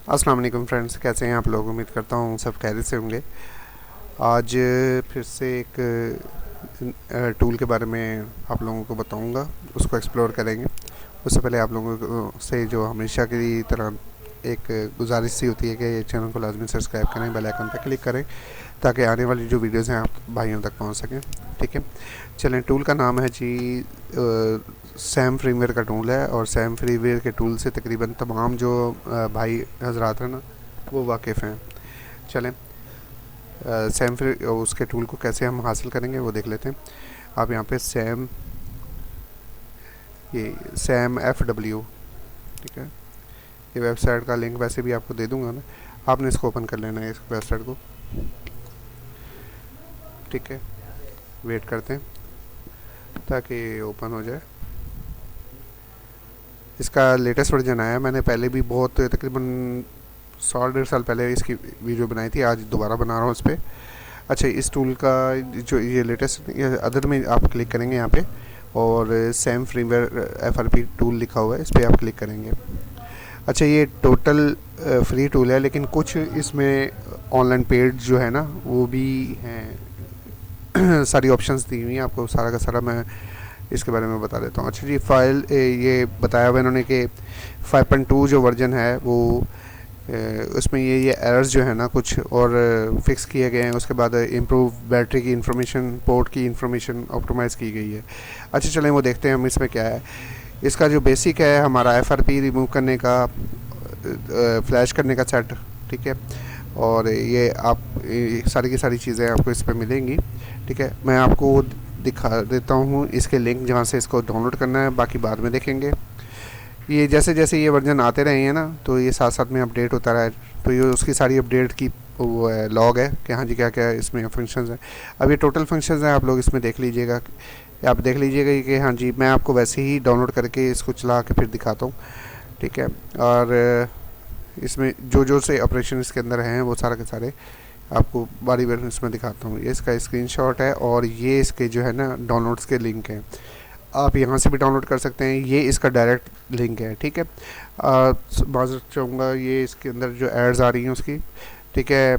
अस्सलाम वालेकुम फ्रेंड्स, कैसे हैं आप लोग। उम्मीद करता हूँ सब खैरियत से होंगे। आज फिर से एक टूल के बारे में आप लोगों को बताऊंगा, उसको एक्सप्लोर करेंगे। उससे पहले आप लोगों से जो हमेशा की तरह एक गुजारिश सी होती है कि ये चैनल को लाजमी सब्सक्राइब करें, बेल आइकन पर क्लिक करें ताकि आने वाली जो वीडियोज़ हैं आप भाइयों तक पहुँच सकें। ठीक है, चलें। टूल का नाम है जी सैम फ्रीवेयर का टूल है, और सैम फ्रीवेयर के टूल से तकरीबन तमाम जो भाई हजरात हैं ना, वो वाकिफ़ हैं। चलें, सैम फ्री उसके टूल को कैसे हम हासिल करेंगे वो देख लेते हैं। आप यहाँ पे सैम FW, ठीक है, ये वेबसाइट का लिंक वैसे भी आपको दे दूंगा मैं। आपने इसको ओपन कर लेना है, इस वेबसाइट को। ठीक है, वेट करते हैं ताकि ओपन हो जाए। इसका लेटेस्ट वर्जन आया है, मैंने पहले भी बहुत तकरीबन 100-1.5 साल पहले इसकी वीडियो बनाई थी, आज दोबारा बना रहा हूँ इस पर। अच्छा, इस टूल का जो ये लेटेस्ट, ये अदर में आप क्लिक करेंगे यहाँ पे, और सैम फ्रीवेयर FRP टूल लिखा हुआ है, इस पर आप क्लिक करेंगे। अच्छा, ये टोटल फ्री टूल है, लेकिन कुछ इसमें ऑनलाइन पेड जो है ना वो भी हैं। सारी ऑप्शंस दी हुई हैं आपको, सारा का सारा मैं इसके बारे में बता देता हूँ। अच्छा जी, फाइल ये बताया हुआ इन्होंने कि 5.2 जो वर्जन है वो उसमें ये एरर्स जो है ना कुछ और फिक्स किए गए हैं। उसके बाद इम्प्रूव बैटरी की इंफॉर्मेशन, पोर्ट की इंफॉर्मेशन ऑप्टिमाइज़ की गई है। अच्छा, चलें वो देखते हैं हम इसमें क्या है। इसका जो बेसिक है हमारा FRP रिमूव करने का, फ्लैश करने का सेट, ठीक है, और ये आप सारी की सारी चीज़ें आपको इस पर मिलेंगी। ठीक है, मैं आपको दिखा देता हूँ इसके लिंक जहाँ से इसको डाउनलोड करना है, बाकी बाद में देखेंगे। ये जैसे जैसे ये वर्जन आते रहे हैं ना, तो ये साथ साथ में अपडेट होता रहा है, तो ये उसकी सारी अपडेट की वो है, लॉग है कि हाँ जी क्या क्या इसमें फंक्शंस हैं। अब ये टोटल फंक्शंस हैं, आप लोग इसमें देख लीजिएगा। आप देख लीजिएगा कि हाँ जी, मैं आपको वैसे ही डाउनलोड करके इसको चला के फिर दिखाता हूँ। ठीक है, और इसमें जो जो से ऑपरेशन इसके अंदर हैं वो सारे के सारे आपको बारी बारी इसमें दिखाता हूँ। ये इसका स्क्रीनशॉट है, और ये इसके जो है ना डाउनलोड्स के लिंक हैं, आप यहाँ से भी डाउनलोड कर सकते हैं। ये इसका डायरेक्ट लिंक है। ठीक है, माजरत चाहूँगा, ये इसके अंदर जो एड्स आ रही हैं उसकी, ठीक है,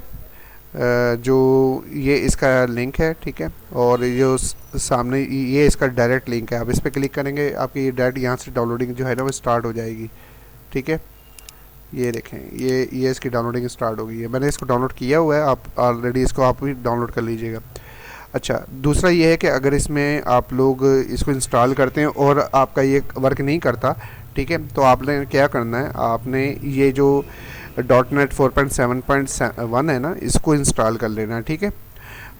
जो ये इसका लिंक है। ठीक है, और ये सामने ये इसका डायरेक्ट लिंक है, आप इस पर क्लिक करेंगे, आपकी ये डायरेक्ट यहाँ से डाउनलोडिंग जो है ना वो स्टार्ट हो जाएगी। ठीक है, ये देखें, ये इसकी डाउनलोडिंग स्टार्ट हो गई है। मैंने इसको डाउनलोड किया हुआ है, आप ऑलरेडी इसको आप भी डाउनलोड कर लीजिएगा। अच्छा, दूसरा ये है कि अगर इसमें आप लोग इसको इंस्टॉल करते हैं और आपका ये वर्क नहीं करता, ठीक है, तो आपने क्या करना है, आपने ये जो .NET 4.7.1 है ना, इसको इंस्टॉल कर लेना है। ठीक है,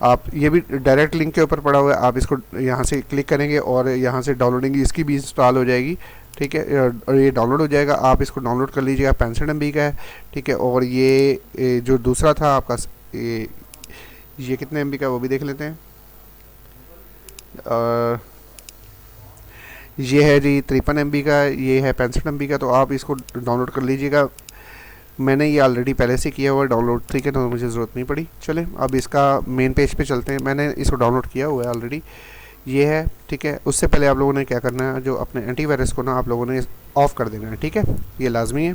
आप ये भी डायरेक्ट लिंक के ऊपर पड़ा हुआ है, आप इसको यहाँ से क्लिक करेंगे और यहाँ से डाउनलोडिंग इसकी भी इंस्टॉल हो जाएगी। ठीक है, और ये डाउनलोड हो जाएगा, आप इसको डाउनलोड कर लीजिएगा। 65 MB का है। ठीक है, और ये जो दूसरा था आपका, ये कितने MB का है वो भी देख लेते हैं। ये है जी 53 MB का, ये है 65 MB का, तो आप इसको डाउनलोड कर लीजिएगा। मैंने ये ऑलरेडी पहले से किया हुआ है डाउनलोड, ठीक है, तो मुझे ज़रूरत नहीं पड़ी। चलें, अब इसका मेन पेज पे चलते हैं। मैंने इसको डाउनलोड किया हुआ है ऑलरेडी, ये है। ठीक है, उससे पहले आप लोगों ने क्या करना है, जो अपने एंटीवायरस को ना आप लोगों ने ऑफ़ कर देना है। ठीक है, ये लाजमी है।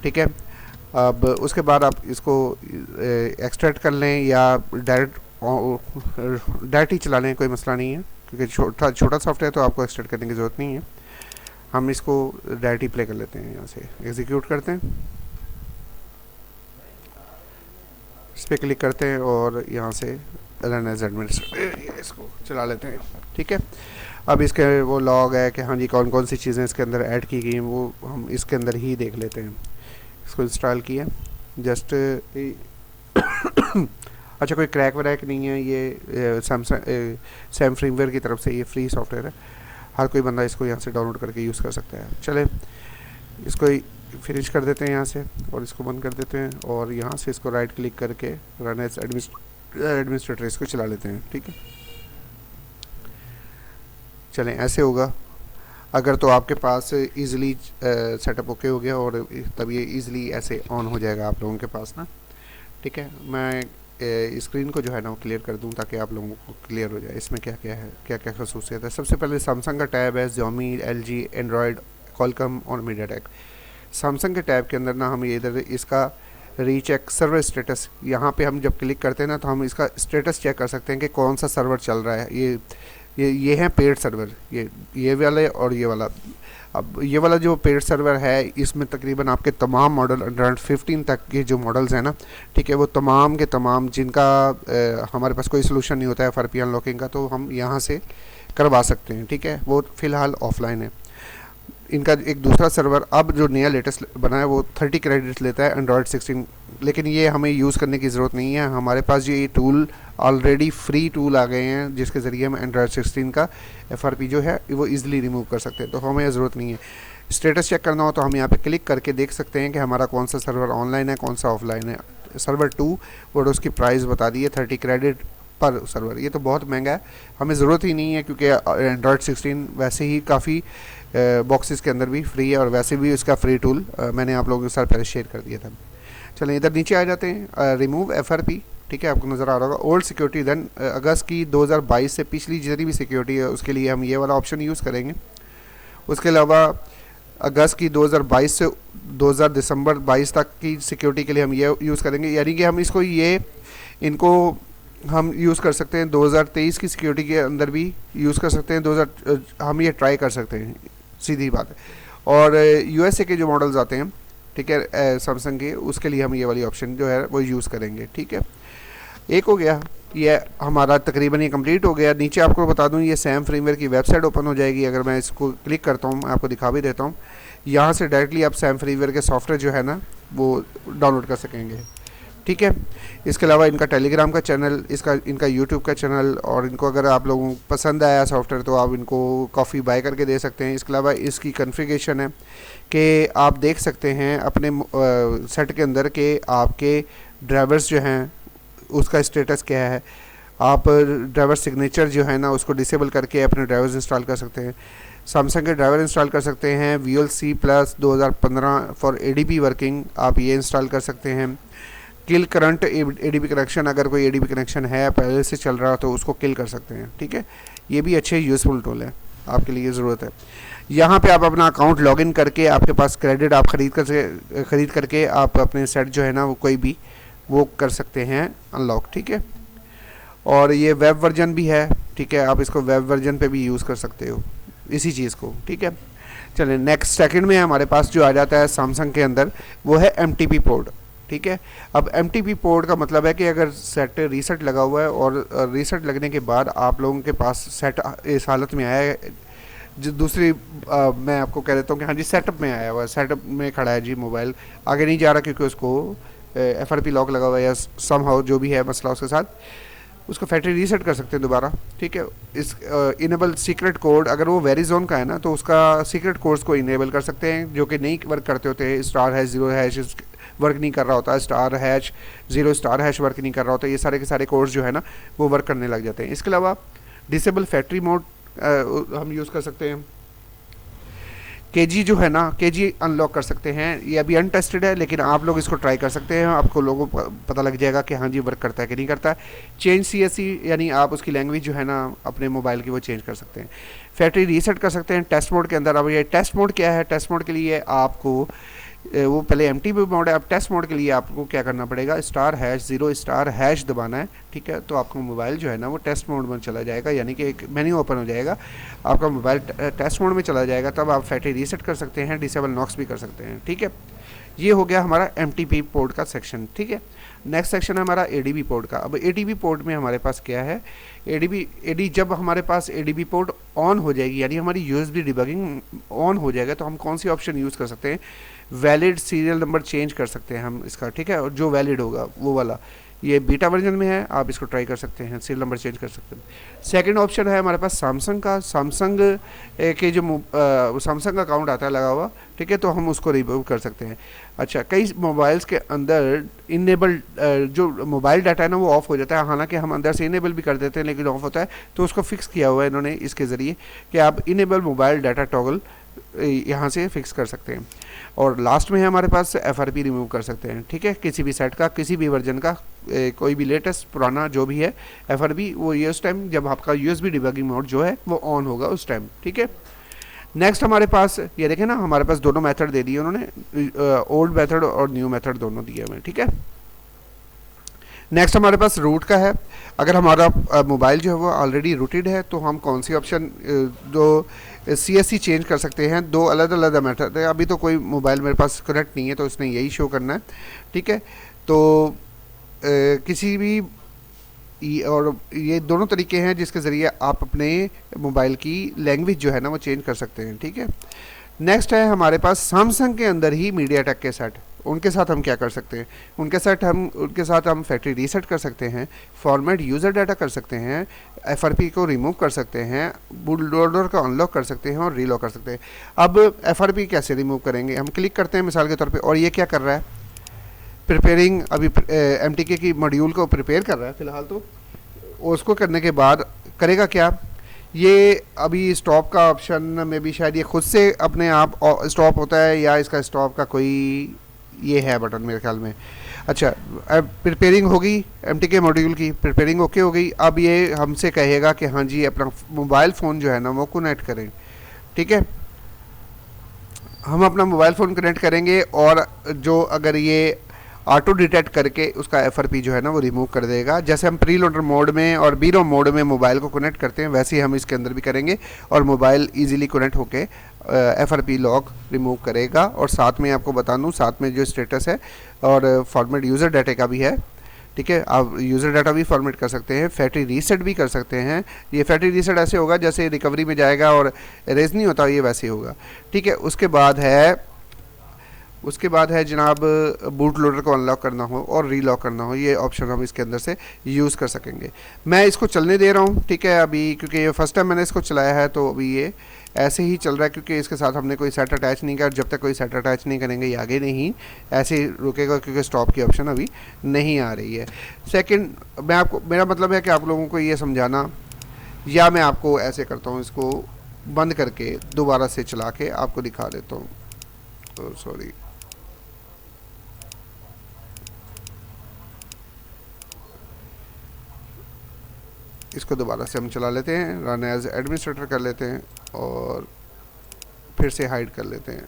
ठीक है, अब उसके बाद आप इसको एक्सट्रैक्ट कर लें या डायरेक्ट ही चला लें, कोई मसला नहीं है, क्योंकि छोटा सॉफ्टवेयर तो आपको एक्सट्रैक्ट करने की ज़रूरत नहीं है। हम इसको डायरेक्ट ही प्ले कर लेते हैं, यहाँ से एग्जीक्यूट करते हैं, इस पर क्लिक करते हैं और यहाँ से रन एज एडमिनिस्ट्रेटर इसको चला लेते हैं। ठीक है, अब इसके वो लॉग है कि हाँ जी कौन कौन सी चीज़ें इसके अंदर ऐड की गई हैं, वो हम इसके अंदर ही देख लेते हैं। इसको इंस्टॉल किया जस्ट। अच्छा, कोई क्रैक वैक नहीं है, ये सैम फ्रीवेयर की तरफ से ये फ्री सॉफ्टवेयर है, हर कोई बंदा इसको यहाँ से डाउनलोड करके यूज़ कर सकता है। चले, इसको फिनिश कर देते हैं यहाँ से, और इसको बंद कर देते हैं, और यहाँ से इसको राइट क्लिक करके रन एज एडमिनिस्ट्रेटर इसको चला लेते हैं। ठीक है, चलें, ऐसे होगा। अगर तो आपके पास इजीली सेटअप ओके हो गया, और तब ये इजीली ऐसे ऑन हो जाएगा आप लोगों के पास ना। ठीक है, मैं स्क्रीन को जो है ना वो क्लियर कर दूं ताकि आप लोगों को क्लियर हो जाए इसमें क्या क्या है, क्या क्या खसूसियत है। सबसे पहले सैमसंग का टैब है, Xiaomi, LG, एंड्रॉयड, Qualcomm और MediaTek। सैमसंग के टैब के अंदर ना हम ये इधर इसका रीचेक सर्वर स्टेटस, यहाँ पे हम जब क्लिक करते हैं ना तो हम इसका स्टेटस चेक कर सकते हैं कि कौन सा सर्वर चल रहा है। ये है पेड सर्वर, ये वाला और ये वाला। अब ये वाला जो पेड सर्वर है इसमें तकरीबन आपके तमाम मॉडल एंड्रॉयड 15 तक के जो मॉडल्स हैं ना, ठीक है, वो तमाम के तमाम जिनका हमारे पास कोई सोल्यूशन नहीं होता है FRP अनलॉकिंग का, तो हम यहाँ से करवा सकते हैं, ठीक है। वो फ़िलहाल ऑफलाइन है। इनका एक दूसरा सर्वर अब जो नया लेटेस्ट बना है वो 30 क्रेडिट्स लेता है एंड्रॉयड 16, लेकिन ये हमें यूज़ करने की ज़रूरत नहीं है। हमारे पास ये टूल ऑलरेडी फ्री टूल आ गए हैं जिसके ज़रिए हम एंड्रॉयड 16 का FRP जो है वो ईज़िली रिमूव कर सकते हैं, तो हमें ज़रूरत नहीं है। स्टेटस चेक करना हो तो हम यहाँ पे क्लिक करके देख सकते हैं कि हमारा कौन सा सर्वर ऑनलाइन है, कौन सा ऑफलाइन है। सर्वर 2 और उसकी प्राइस बता दी है 30 क्रेडिट पर सर्वर। ये तो बहुत महंगा है, हमें ज़रूरत ही नहीं है क्योंकि एंड्रॉयड 16 वैसे ही काफ़ी बॉक्सेस के अंदर भी फ्री है और वैसे भी उसका फ्री टूल मैंने आप लोगों के साथ पहले शेयर कर दिया था। चलें इधर नीचे आ जाते हैं, रिमूव FRP, ठीक है, आपको नज़र आ रहा होगा। ओल्ड सिक्योरिटी देन अगस्त की 2022 से पिछली जितनी भी सिक्योरिटी है उसके लिए हम ये वाला ऑप्शन यूज़ करेंगे। उसके अलावा अगस्त की 2022 से 2000 दिसंबर 22 तक की सिक्योरिटी के लिए हम ये यूज़ करेंगे, यानी कि हम इसको इनको हम यूज़ कर सकते हैं 2023 की सिक्योरिटी के अंदर भी यूज़ कर सकते हैं। हम ये ट्राई कर सकते हैं, सीधी बात है। और USA के जो मॉडल्स आते हैं, ठीक है, सैमसंग के, उसके लिए हम ये वाली ऑप्शन जो है वो यूज़ करेंगे, ठीक है। एक हो गया, ये हमारा तकरीबन ये कंप्लीट हो गया। नीचे आपको बता दूं ये सैम फ्रीमवेयर की वेबसाइट ओपन हो जाएगी। अगर मैं इसको क्लिक करता हूँ, मैं आपको दिखा भी देता हूँ, यहाँ से डायरेक्टली आप सैम फ्रीमवेयर के सॉफ्टवेयर जो है ना वो डाउनलोड कर सकेंगे, ठीक है। इसके अलावा इनका टेलीग्राम का चैनल, इनका यूट्यूब का चैनल, और इनको अगर आप लोगों को पसंद आया सॉफ्टवेयर तो आप इनको कॉफ़ी बाय करके दे सकते हैं। इसके अलावा इसकी कॉन्फ़िगरेशन है कि आप देख सकते हैं अपने सेट के अंदर के आपके ड्राइवर्स जो हैं उसका स्टेटस क्या है। आप ड्राइवर सिग्नेचर जो है ना उसको डिसेबल करके अपने ड्राइवर्स इंस्टॉल कर सकते हैं। सैमसंग के ड्राइवर इंस्टॉल कर सकते हैं। VLC plus 2015 for ADB working, आप ये इंस्टॉल कर सकते हैं। किल करंट ADB कनेक्शन, अगर कोई ADB कनेक्शन है पहले से चल रहा तो उसको किल कर सकते हैं, ठीक है। ये भी अच्छे यूज़फुल टूल है, आपके लिए ज़रूरत है। यहाँ पे आप अपना अकाउंट लॉगिन करके आपके पास क्रेडिट आप ख़रीद करके आप अपने सेट जो है ना वो कोई भी वो कर सकते हैं अनलॉक, ठीक है। और ये वेब वर्जन भी है, ठीक है, आप इसको वेब वर्जन पे भी यूज़ कर सकते हो इसी चीज़ को, ठीक है। चलिए नेक्स्ट सेकंड में हमारे पास जो आ जाता है सैमसंग के अंदर वो है MTP पोर्ट, ठीक है। अब MTP पोर्ट का मतलब है कि अगर सेट रीसेट लगा हुआ है और रीसेट लगने के बाद आप लोगों के पास सेट इस हालत में आया है, जो दूसरी मैं आपको कह देता हूँ कि हाँ जी सेटअप में आया हुआ है, सेटअप में खड़ा है जी, मोबाइल आगे नहीं जा रहा क्योंकि उसको FRP लॉक लगा हुआ है या समहाउ जो भी है मसला उसके साथ, उसको फैक्ट्री रीसेट कर सकते हैं दोबारा, ठीक है। इस इनेबल सीक्रेट कोड, अगर वो वेरीजोन का है ना तो उसका सीक्रेट कोड्स को इनेबल कर सकते हैं जो कि नहीं वर्क करते होते हैं। *#0# वर्क नहीं कर रहा होता है, *#0 वर्क नहीं कर रहा होता है, ये सारे के सारे कोड्स जो है ना वो वर्क करने लग जाते हैं। इसके अलावा डिसेबल फैक्ट्री मोड हम यूज़ कर सकते हैं। KG जो है ना, KG अनलॉक कर सकते हैं। ये अभी अनटेस्टेड है लेकिन आप लोग इसको ट्राई कर सकते हैं, आपको लोगों को पता लग जाएगा कि हाँ जी वर्क करता है कि नहीं करता है। चेंज CSE यानी आप उसकी लैंग्वेज जो है ना अपने मोबाइल की वो चेंज कर सकते हैं। फैक्ट्री रीसेट कर सकते हैं टेस्ट मोड के अंदर। अब ये टेस्ट मोड क्या है, टेस्ट मोड के लिए आपको वो पहले MTP मोड है, अब टेस्ट मोड के लिए आपको क्या करना पड़ेगा, *0 दबाना है, ठीक है। तो आपका मोबाइल जो है ना वो टेस्ट मोड में चला जाएगा, यानी कि एक मेन्यू ओपन हो जाएगा, आपका मोबाइल टेस्ट मोड में चला जाएगा, तब आप फैक्ट्री रीसेट कर सकते हैं, डिसेबल नॉक्स भी कर सकते हैं, ठीक है। ये हो गया हमारा MTP पोर्ट का सेक्शन, ठीक है। नेक्स्ट सेक्शन है हमारा ADB पोर्ट का। अब ADB पोर्ट में हमारे पास क्या है, जब हमारे पास ADB पोर्ट ऑन हो जाएगी यानी हमारी USB डिबगिंग ऑन हो जाएगा तो हम कौन सी ऑप्शन यूज़ कर सकते हैं, वैलिड सीरियल नंबर चेंज कर सकते हैं हम इसका, ठीक है। और जो वैलिड होगा वो वाला, ये बीटा वर्जन में है, आप इसको ट्राई कर सकते हैं, सीरियल नंबर चेंज कर सकते हैं। सेकंड ऑप्शन है हमारे पास सैमसंग का, सैमसंग के जो सैमसंग का अकाउंट आता है लगा हुआ, ठीक है, तो हम उसको रिमूव कर सकते हैं। अच्छा, कई मोबाइल्स के अंदर इनेबल जो मोबाइल डाटा है ना वो ऑफ हो जाता है, हालांकि हम अंदर से इनेबल भी कर देते हैं लेकिन ऑफ होता है, तो उसको फिक्स किया हुआ है इन्होंने इसके ज़रिए कि आप इनेबल मोबाइल डाटा टॉगल यहाँ से फिक्स कर सकते हैं। और लास्ट में है हमारे पास FRP रिमूव कर सकते हैं, ठीक है, किसी भी सेट का, किसी भी वर्जन का, कोई भी लेटेस्ट पुराना जो भी है FRP, वो ये उस टाइम जब आपका USB डिबगिंग मोड जो है वो ऑन होगा उस टाइम, ठीक है। नेक्स्ट हमारे पास ये देखें ना, हमारे पास दोनों मेथड दे दिए उन्होंने, ओल्ड मेथड और न्यू मेथड दोनों दिए हुए हैं, ठीक है। नेक्स्ट हमारे पास रूट का है। अगर हमारा मोबाइल जो है वो ऑलरेडी रूटेड है तो हम कौन सी ऑप्शन जो CSC चेंज कर सकते हैं। दो अलग अलग मेथड है, अभी तो कोई मोबाइल मेरे पास कनेक्ट नहीं है तो इसने यही शो करना है, ठीक है। तो किसी भी और ये दोनों तरीके हैं जिसके ज़रिए आप अपने मोबाइल की लैंग्वेज जो है ना वो चेंज कर सकते हैं, ठीक है। नेक्स्ट है हमारे पास सैमसंग के अंदर ही मीडियाटेक के सेट, उनके साथ हम क्या कर सकते हैं, उनके साथ हम फैक्ट्री रीसेट कर सकते हैं, फॉर्मेट यूज़र डाटा कर सकते हैं, FRP को रिमूव कर सकते हैं, बूट लोडर को अनलॉक कर सकते हैं और रीलॉक कर सकते हैं। अब FRP कैसे रिमूव करेंगे, हम क्लिक करते हैं मिसाल के तौर पे और ये क्या कर रहा है, प्रिपेयरिंग, अभी MTK की मॉड्यूल को प्रिपेयर कर रहा है फ़िलहाल तो। उसको करने के बाद करेगा क्या, ये अभी स्टॉप का ऑप्शन में भी शायद ये खुद से अपने आप स्टॉप होता है या इसका स्टॉप का कोई ये है बटन मेरे ख्याल में। अच्छा, अब प्रिपेयरिंग होगी, MTK मॉड्यूल की प्रिपेयरिंग ओके हो गई। अब ये हमसे कहेगा कि हाँ जी अपना मोबाइल फ़ोन जो है ना वो कनेक्ट करें, ठीक है। हम अपना मोबाइल फ़ोन कनेक्ट करेंगे और जो अगर ये ऑटो डिटेक्ट करके उसका FRP जो है ना वो रिमूव कर देगा। जैसे हम प्री लोडर मोड में और बीरो मोड में मोबाइल को कनेक्ट करते हैं वैसे ही हम इसके अंदर भी करेंगे और मोबाइल इजीली कनेक्ट होके FRP लॉक रिमूव करेगा। और साथ में आपको बता दूं, साथ में जो स्टेटस है और फॉर्मेट यूज़र डाटा का भी है, ठीक है। आप यूज़र डाटा भी फॉर्मेट कर सकते हैं, फैक्ट्री रीसेट भी कर सकते हैं। ये फैक्ट्री रीसेट ऐसे होगा जैसे रिकवरी में जाएगा और इरेज नहीं होता, ये वैसे होगा, ठीक है। उसके बाद है जनाब बूट लोडर को अनलॉक करना हो और रीलॉक करना हो, ये ऑप्शन हम इसके अंदर से यूज़ कर सकेंगे। मैं इसको चलने दे रहा हूँ, ठीक है, अभी क्योंकि ये फर्स्ट टाइम मैंने इसको चलाया है तो अभी ये ऐसे ही चल रहा है क्योंकि इसके साथ हमने कोई सेट अटैच नहीं किया। जब तक कोई सेट अटैच नहीं करेंगे ये आगे नहीं ऐसे ही रुकेगा क्योंकि स्टॉप की ऑप्शन अभी नहीं आ रही है। सेकेंड, मेरा मतलब है कि आप लोगों को ये समझाना, या मैं आपको ऐसे करता हूँ, इसको बंद करके दोबारा से चला के आपको दिखा देता हूँ। सॉरी, इसको दोबारा से हम चला लेते हैं, रन एज एडमिनिस्ट्रेटर कर लेते हैं और फिर से हाइड कर लेते हैं।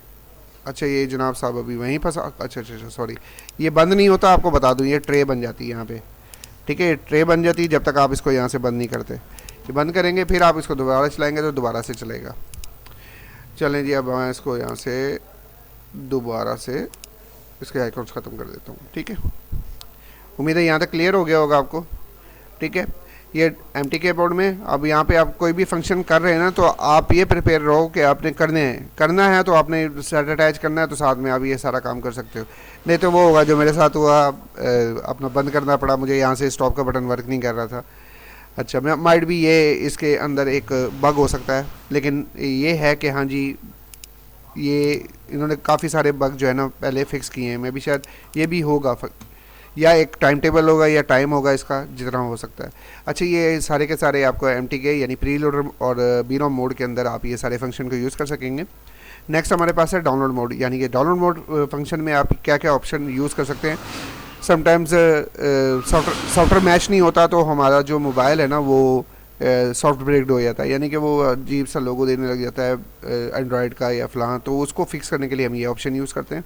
अच्छा, ये जनाब साहब अभी वहीं फंसा, अच्छा सॉरी, ये बंद नहीं होता, आपको बता दूं, ये ट्रे बन जाती है यहाँ पे, ठीक है। ट्रे बन जाती है जब तक आप इसको यहाँ से बंद नहीं करते। ये बंद करेंगे फिर आप इसको दोबारा चलाएँगे तो दोबारा से चलेगा। चलें जी, अब मैं इसको यहाँ से दोबारा से इसके आइकॉन्स ख़त्म कर देता हूँ, ठीक है। उम्मीद है यहाँ तक क्लियर हो गया होगा आपको, ठीक है। ये MTK बोर्ड में अब यहाँ पे आप कोई भी फंक्शन कर रहे हैं ना तो आप ये प्रिपेयर रहो कि आपने करना है तो आपने सेट अटैच करना है तो साथ में आप ये सारा काम कर सकते हो। नहीं तो वो होगा जो मेरे साथ हुआ, अपना बंद करना पड़ा मुझे, यहाँ से स्टॉप का बटन वर्क नहीं कर रहा था। अच्छा, माइट भी ये इसके अंदर एक बग हो सकता है, लेकिन ये है कि हाँ जी ये इन्होंने काफ़ी सारे बग जो है ना पहले फिक्स किए हैं। मैं भी शायद ये भी होगा, या एक टाइम टेबल होगा या टाइम होगा इसका, जितना हो सकता है। अच्छा, ये सारे के सारे आपको MTK यानी प्री लोडर और बीरो मोड के अंदर आप ये सारे फंक्शन को यूज़ कर सकेंगे। नेक्स्ट हमारे पास है डाउनलोड मोड, यानी कि डाउनलोड मोड फंक्शन में आप क्या क्या ऑप्शन यूज़ कर सकते हैं। समटाइम्स सॉफ्टवेयर मैच नहीं होता तो हमारा जो मोबाइल है ना वो सॉफ्ट ब्रेक्ड हो जाता है, यानी कि वो अजीब सा लोगो देने लग जाता है एंड्रॉयड का या फलां, तो उसको फिक्स करने के लिए हम ये ऑप्शन यूज़ करते हैं।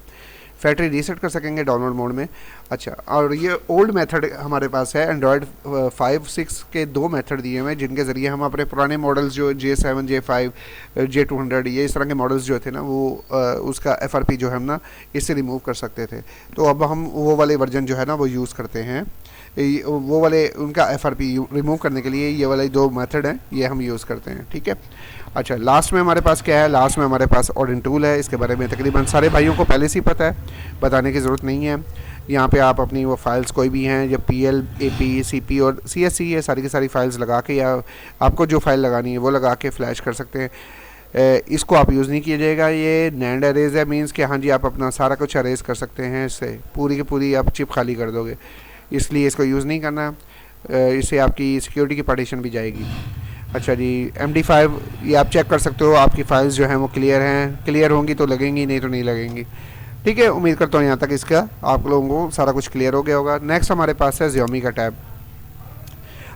फैक्ट्री रीसेट कर सकेंगे डाउनलोड मोड में। अच्छा, और ये ओल्ड मेथड हमारे पास है, एंड्रॉयड 5-6 के 2 मेथड दिए हुए हैं जिनके ज़रिए हम अपने पुराने मॉडल्स जो J7, J5, J200 ये इस तरह के मॉडल्स जो थे ना वो उसका FRP जो है हम ना इससे रिमूव कर सकते थे। तो अब हम वो वाले वर्जन जो है ना वो यूज़ करते हैं, वो वाले उनका FRP रिमूव करने के लिए ये वाले 2 मेथड हैं ये हम यूज़ करते हैं, ठीक है। अच्छा, लास्ट में हमारे पास क्या है, लास्ट में हमारे पास ऑडिट टूल है। इसके बारे में तकरीबन सारे भाइयों को पहले से ही पता है, बताने की ज़रूरत नहीं है। यहाँ पे आप अपनी वो फाइल्स कोई भी हैं जो PL, AP, CP और CSC ये सारी की सारी फाइल्स लगा के, या आपको जो फाइल लगानी है वो लगा के फ्लैश कर सकते हैं। इसको आप यूज़ नहीं कीजिएगा, ये नैंड अरेज है, मीन्स कि हाँ जी आप अपना सारा कुछ अरेज कर सकते हैं इससे, पूरी की पूरी आप चिप खाली कर दोगे, इसलिए इसको यूज़ नहीं करना। इससे आपकी सिक्योरिटी की पार्टीशन भी जाएगी। अच्छा जी, MD5 ये आप चेक कर सकते हो, आपकी फाइल्स जो हैं वो क्लियर हैं, क्लियर होंगी तो लगेंगी, नहीं तो नहीं लगेंगी, ठीक है। उम्मीद करता हूँ यहाँ तक इसका आप लोगों को सारा कुछ क्लियर हो गया होगा। नेक्स्ट हमारे पास है Xiaomi का टैब।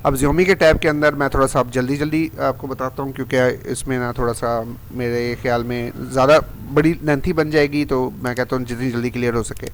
अब Xiaomi के टैब के अंदर मैं थोड़ा सा अब जल्दी आपको बताता हूँ, क्योंकि इसमें ना थोड़ा सा मेरे ख्याल में ज़्यादा बड़ी लेंथी बन जाएगी, तो मैं कहता हूँ जितनी जल्दी क्लियर हो सके।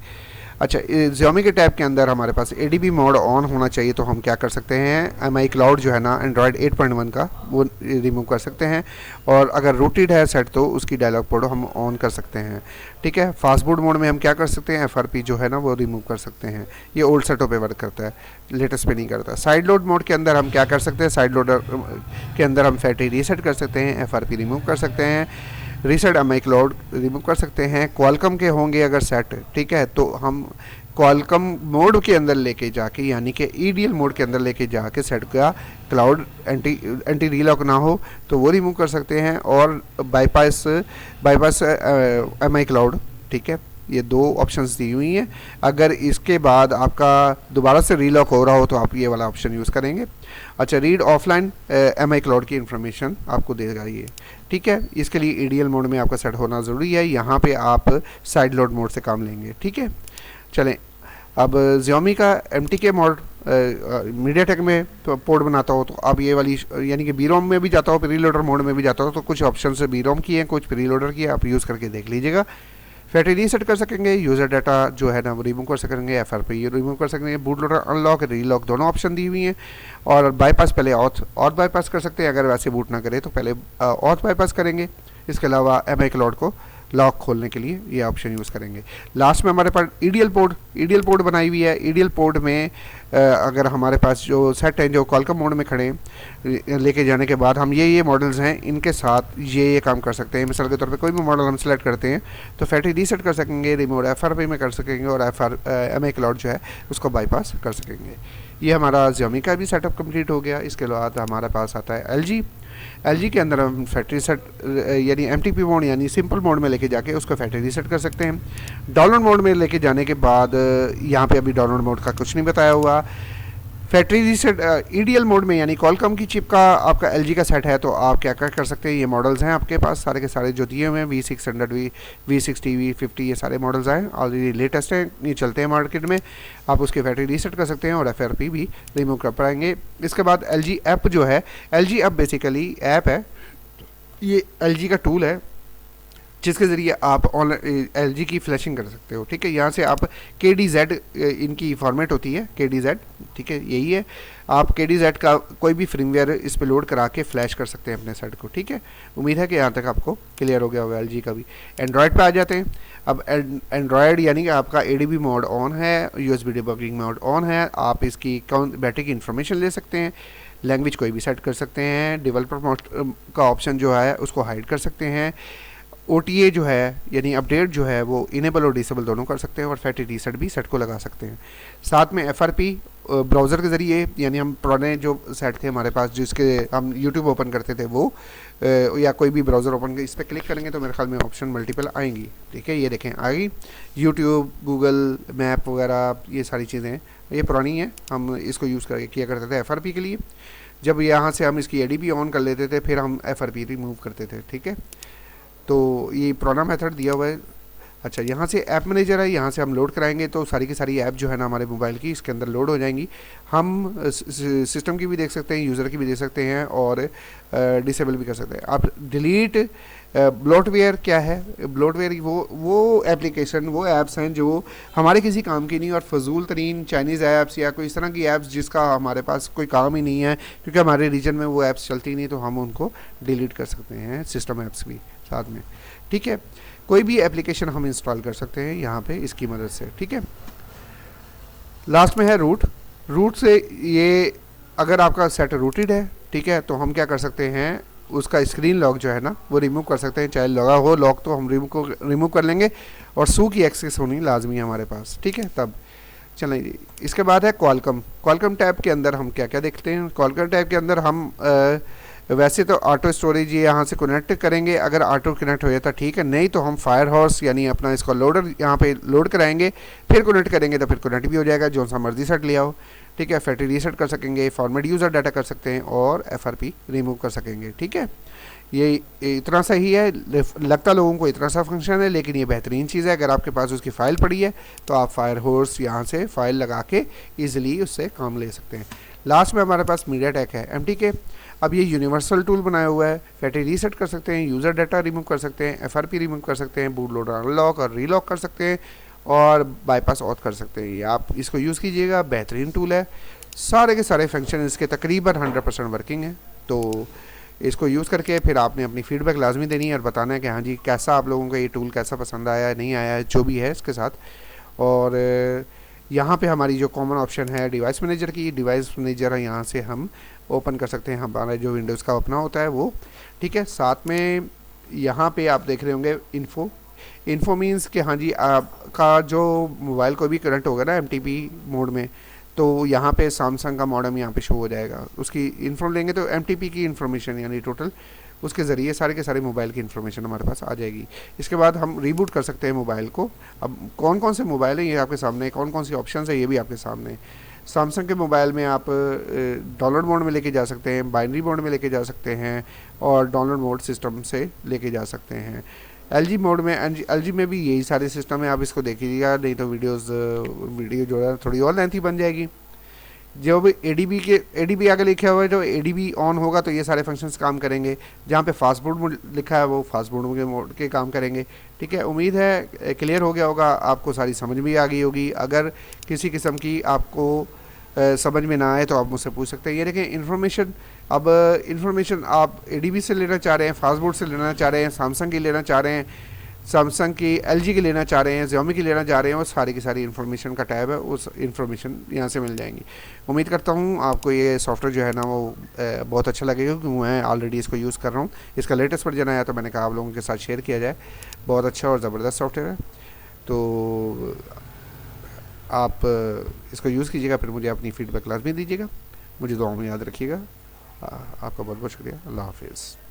अच्छा, Xiaomi के टैब के अंदर हमारे पास ADB मोड ऑन होना चाहिए, तो हम क्या कर सकते हैं, Mi Cloud जो है ना एंड्रॉयड 8.1 का, वो रिमूव कर सकते हैं। और अगर रूटेड है सेट तो उसकी डायलॉग पोर्ट हम ऑन कर सकते हैं, ठीक है। फास्टबूट मोड में हम क्या कर सकते हैं, FRP जो है ना वो रिमूव कर सकते हैं। ये ओल्ड सेटों पे वर्क करता है, लेटेस्ट पे नहीं करता। साइड लोड मोड के अंदर हम क्या कर सकते हैं, साइड लोडर के अंदर हम फैक्ट्री रीसेट कर सकते हैं, FRP रिमूव कर सकते हैं, रीसेट Mi Cloud रिमूव कर सकते हैं। क्वालकॉम के होंगे अगर सेट, ठीक है, तो हम क्वालकॉम मोड के अंदर लेके जाके, यानी कि EDL मोड के अंदर लेके जाके सेट का क्लाउड एंटी रीलॉक ना हो तो वो रिमूव कर सकते हैं। और बाईपास Mi Cloud, ठीक है, ये दो ऑप्शंस दी हुई हैं। अगर इसके बाद आपका दोबारा से रीलॉक हो रहा हो तो आप ये वाला ऑप्शन यूज़ करेंगे। अच्छा, रीड ऑफलाइन Mi Cloud की इन्फॉर्मेशन आपको देगा ये, ठीक है। इसके लिए EDL मोड में आपका सेट होना ज़रूरी है। यहाँ पे आप साइड लोड मोड से काम लेंगे, ठीक है। चलें, अब Xiaomi का MTK मोड MediaTek में तो पोर्ट बनाता हो तो आप ये वाली, यानी कि BROM में भी जाता हो, प्रीलोडर मोड में भी जाता हो, तो कुछ ऑप्शन से BROM की हैं, कुछ प्रीलोडर की है, आप यूज़ करके देख लीजिएगा। फैक्ट्री रीसेट कर सकेंगे, यूज़र डाटा जो है ना वो रिमूव कर सकेंगे, FRP रिमूव कर सकेंगे, बूट लोडर अनलॉक रीलॉक दोनों ऑप्शन दी हुई हैं। और बाईपास पहले ऑथ बाईपास कर सकते हैं, अगर वैसे बूट ना करे तो पहले ऑथ बाईपास करेंगे। इसके अलावा Mi Cloud को लॉक खोलने के लिए ये ऑप्शन यूज़ करेंगे। लास्ट में हमारे पास EDL पोर्ट बनाई हुई है। EDL पोर्ट में अगर हमारे पास जो सेट हैं जो क्वालकॉम मोड में खड़े हैं, लेके जाने के बाद हम ये मॉडल्स हैं, इनके साथ ये काम कर सकते हैं। मिसाल के तौर पे कोई भी मॉडल हम सेलेक्ट करते हैं तो फैक्ट्री रीसेट कर सकेंगे, रिमोट FRP में कर सकेंगे, और Mi Cloud जो है उसको बाईपास कर सकेंगे। ये हमारा Xiaomi का भी सेटअप कंप्लीट हो गया। इसके बाद हमारे पास आता है LG के अंदर हम फैक्ट्री सेट यानी MTP मोड यानी सिंपल मोड में लेके जाके उसको फैक्ट्री रीसेट कर सकते हैं। डाउनलोड मोड में लेके जाने के बाद यहाँ पे अभी डाउनलोड मोड का कुछ नहीं बताया हुआ। फैक्ट्री रीसेट EDL मोड में यानी क्वालकॉम की चिप का आपका LG का सेट है तो आप क्या कर सकते हैं, ये मॉडल्स हैं आपके पास सारे के सारे जो दिए हुए हैं, V600 V60 V50, ये सारे मॉडल्स हैं, ऑलरेडी लेटेस्ट हैं, ये चलते हैं मार्केट में। आप उसके फैक्ट्री रीसेट कर सकते हैं और FRP भी रिमूव कर पाएंगे। इसके बाद LG ऐप जो है, LG ऐप बेसिकली ऐप है, ये LG का टूल है जिसके ज़रिए आप ऑनलाइन LG की फ्लैशिंग कर सकते हो, ठीक है। यहाँ से आप KDZ इनकी फॉर्मेट होती है KDZ, ठीक है, यही है। आप KDZ का कोई भी फ्रीमवेयर इस पे लोड करा के फ्लैश कर सकते हैं अपने सेट को, ठीक है। उम्मीद है कि यहाँ तक आपको क्लियर हो गया होगा। LG का भी एंड्रॉयड पे आ जाते हैं। अब एंड्रॉयड यानी कि आपका ADB मोड ऑन है, USB डिबगिंग मोड ऑन है, आप इसकी बैटरी की इन्फॉर्मेशन ले सकते हैं, लैंग्वेज कोई भी सेट कर सकते हैं, डेवलपर मोड का ऑप्शन जो है उसको हाइड कर सकते हैं, OTA जो है यानी अपडेट जो है वो इनेबल और डिसेबल दोनों कर सकते हैं, और फैक्ट्री रीसेट भी सेट को लगा सकते हैं। साथ में FRP ब्राउज़र के ज़रिए, यानी हम पुराने जो सेट थे हमारे पास जिसके हम YouTube ओपन करते थे वो या कोई भी ब्राउज़र ओपन कर इस पर क्लिक करेंगे तो मेरे ख्याल में ऑप्शन मल्टीपल आएंगी, ठीक है। ये देखें आ गई, YouTube गूगल मैप वगैरह ये सारी चीज़ें ये पुरानी हैं, हम इसको यूज़ किया करते थे FRP के लिए। जब यहाँ से हम इसकी ADB ऑन कर लेते थे फिर हम FRP रिमूव करते थे, ठीक है। तो ये पुराना मेथड दिया हुआ है। अच्छा, यहाँ से ऐप मैनेजर है, यहाँ से हम लोड कराएंगे तो सारी की सारी ऐप जो है ना हमारे मोबाइल की इसके अंदर लोड हो जाएंगी। हम सिस्टम की भी देख सकते हैं, यूज़र की भी देख सकते हैं, और डिसेबल भी कर सकते हैं। आप डिलीट ब्लोटवेयर क्या है, ब्लोटवेयर वो एप्लीकेशन वो ऐप्स हैं जो हमारे किसी काम की नहीं, और फजूल तरीन चाइनीज़ ऐप्स या कोई इस तरह की ऐप्स जिसका हमारे पास कोई काम ही नहीं है क्योंकि हमारे रीजन में वो ऐप्स चलती नहीं, तो हम उनको डिलीट कर सकते हैं, सिस्टम ऐप्स भी साथ में, ठीक है। कोई भी एप्लीकेशन हम इंस्टॉल कर सकते हैं यहाँ पे इसकी मदद से, ठीक है। लास्ट में है रूट से ये अगर आपका सेट रूटेड है, ठीक है, तो हम क्या कर सकते हैं, उसका स्क्रीन लॉक जो है ना वो रिमूव कर सकते हैं, चाहे लगा हो लॉक तो हम रिमूव कर लेंगे, और सू की एक्सेस होनी लाजमी है हमारे पास, ठीक है। तब चलें, इसके बाद है क्वालकॉम टैब के अंदर हम क्या क्या देखते हैं। क्वालकॉम टैब के अंदर हम वैसे तो ऑटो स्टोरेज ये यहाँ से कनेक्ट करेंगे, अगर ऑटो कनेक्ट हो जाता ठीक है, नहीं तो हम फायर हॉर्स यानी अपना इसका लोडर यहाँ पे लोड कराएंगे, फिर कनेक्ट करेंगे तो फिर कनेक्ट भी हो जाएगा, जो सा मर्जी सेट ले आओ, ठीक है। फैक्ट्री रीसेट कर सकेंगे, फॉर्मेट यूज़र डाटा कर सकते हैं, और FRP रिमूव कर सकेंगे, ठीक है। ये इतना सा ही है, लगता लोगों को इतना सा फंक्शन है, लेकिन ये बेहतरीन चीज़ है। अगर आपके पास उसकी फ़ाइल पड़ी है तो आप फायर हॉर्स यहाँ से फ़ाइल लगा के ईज़िली उससे काम ले सकते हैं। लास्ट में हमारे पास मीडियाटेक है MTK। अब ये यूनिवर्सल टूल बनाया हुआ है, फैटी रीसेट कर सकते हैं, यूज़र डाटा रिमूव कर सकते हैं, FRP रिमूव कर सकते हैं, बूट लोडर अनलॉक और रीलॉक कर सकते हैं, और बाईपास ऑथ कर सकते हैं। ये आप इसको यूज़ कीजिएगा, बेहतरीन टूल है। सारे के सारे फंक्शन इसके तकरीबन 100% वर्किंग है। तो इसको यूज़ करके फिर आपने अपनी फीडबैक लाजमी देनी है और बताना है कि हाँ जी कैसा आप लोगों को ये टूल कैसा पसंद आया नहीं आया, जो भी है इसके साथ। और यहाँ पे हमारी जो कॉमन ऑप्शन है डिवाइस मैनेजर की, डिवाइस मैनेजर है, यहाँ से हम ओपन कर सकते हैं हमारा जो विंडोज़ का अपना होता है वो, ठीक है। साथ में यहाँ पे आप देख रहे होंगे इन्फो मीन्स कि हाँ जी आपका जो मोबाइल को भी करंट होगा ना MTP मोड में, तो यहाँ पे सैमसंग का मॉडम यहाँ पे शो हो जाएगा। उसकी इन्फॉर्म लेंगे तो MTP की इन्फॉर्मेशन यानी टोटल उसके ज़रिए सारे के सारे मोबाइल की इन्फॉर्मेशन हमारे पास आ जाएगी। इसके बाद हम रीबूट कर सकते हैं मोबाइल को। अब कौन कौन से मोबाइल हैं ये आपके सामने, कौन कौन सी ऑप्शन है ये भी आपके सामने है। सैमसंग के मोबाइल में आप डाउनलोड मोड में लेके जा सकते हैं, बाइनरी मोड में लेके जा सकते हैं, और डाउनलोड मोड सिस्टम से लेके जा सकते हैं। LG मोड में LG में भी यही सारे सिस्टम है, आप इसको देखिएगा, नहीं तो वीडियो जो है थोड़ी और लेंथी बन जाएगी। जो भी ADB आगे लिखा हुआ है, जो ADB ऑन होगा तो ये सारे फंक्शंस काम करेंगे। जहाँ पे फास्ट बोर्ड लिखा है वो फास्ट बोर्ड के मोड के काम करेंगे, ठीक है। उम्मीद है क्लियर हो गया होगा, आपको सारी समझ में आ गई होगी। अगर किसी किस्म की आपको समझ में ना आए तो आप मुझसे पूछ सकते हैं। ये देखें इन्फॉर्मेशन, अब इन्फॉर्मेशन आप ADB से लेना चाह रहे हैं, फास्ट बोर्ड से लेना चाह रहे हैं, सैमसंग की लेना चाह रहे हैं, सैमसंग की LG की लेना चाह रहे हैं, Xiaomi की लेना चाह रहे हैं, और सारी की सारी इन्फॉर्मेशन का टैब है, उस इन्फॉर्मेशन यहाँ से मिल जाएंगी। उम्मीद करता हूँ आपको ये सॉफ्टवेयर जो है ना वो बहुत अच्छा लगेगा, क्योंकि मैं ऑलरेडी इसको यूज़ कर रहा हूँ। इसका लेटेस्ट वर्जन आया तो मैंने कहा आप लोगों के साथ शेयर किया जाए। बहुत अच्छा और ज़बरदस्त सॉफ्टवेयर है, तो आप इसको यूज़ कीजिएगा, फिर मुझे अपनी फ़ीडबैक लाजमी दीजिएगा। मुझे दुआओं में याद रखिएगा। आपका बहुत बहुत शुक्रिया। अल्लाह हाफिज़।